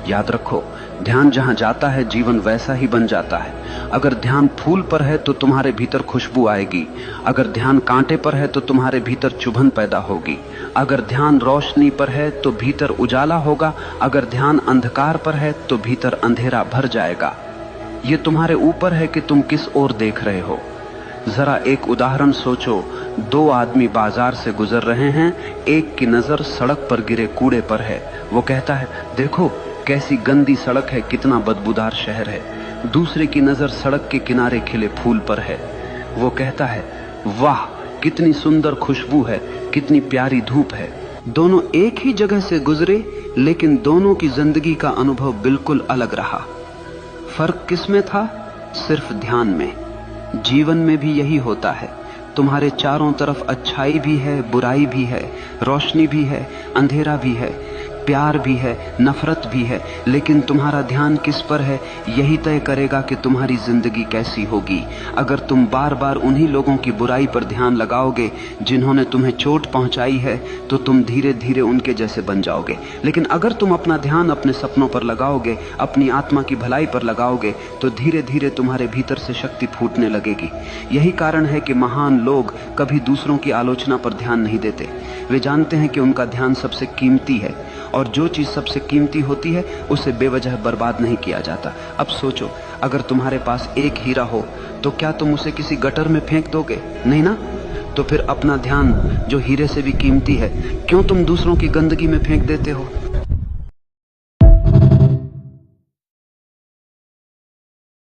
याद रखो, ध्यान जहां जाता है जीवन वैसा ही बन जाता है। अगर ध्यान फूल पर है तो तुम्हारे भीतर खुशबू आएगी। अगर ध्यान कांटे पर है तो तुम्हारे भीतर चुभन पैदा होगी। अगर ध्यान रोशनी पर है तो भीतर उजाला होगा। अगर ध्यान अंधकार पर है तो भीतर अंधेरा भर जाएगा। ये तुम्हारे ऊपर है कि तुम किस ओर देख रहे हो। जरा एक उदाहरण सोचो। दो आदमी बाजार से गुजर रहे हैं। एक की नजर सड़क पर गिरे कूड़े पर है। वो कहता है, देखो कैसी गंदी सड़क है, कितना बदबूदार शहर है। दूसरे की नजर सड़क के किनारे खिले फूल पर है। वो कहता है, वाह कितनी सुंदर खुशबू है, कितनी प्यारी धूप है। दोनों एक ही जगह से गुजरे, लेकिन दोनों की जिंदगी का अनुभव बिल्कुल अलग रहा। फर्क किसमें था? सिर्फ ध्यान में। जीवन में भी यही होता है। तुम्हारे चारों तरफ अच्छाई भी है, बुराई भी है, रोशनी भी है, अंधेरा भी है, प्यार भी है, नफरत भी है, लेकिन तुम्हारा ध्यान किस पर है यही तय करेगा कि तुम्हारी जिंदगी कैसी होगी। अगर तुम बार बार उन्हीं लोगों की बुराई पर ध्यान लगाओगे जिन्होंने तुम्हें चोट पहुंचाई है, तो तुम धीरे धीरे उनके जैसे बन जाओगे। लेकिन अगर तुम अपना ध्यान अपने सपनों पर लगाओगे, अपनी आत्मा की भलाई पर लगाओगे, तो धीरे धीरे तुम्हारे भीतर से शक्ति फूटने लगेगी। यही कारण है कि महान लोग कभी दूसरों की आलोचना पर ध्यान नहीं देते। वे जानते हैं कि उनका ध्यान सबसे कीमती है, और जो चीज सबसे कीमती होती है उसे बेवजह बर्बाद नहीं किया जाता। अब सोचो, अगर तुम्हारे पास एक हीरा हो तो क्या तुम उसे किसी गटर में फेंक दोगे? नहीं ना। तो फिर अपना ध्यान जो हीरे से भी कीमती है, क्यों तुम दूसरों की गंदगी में फेंक देते हो?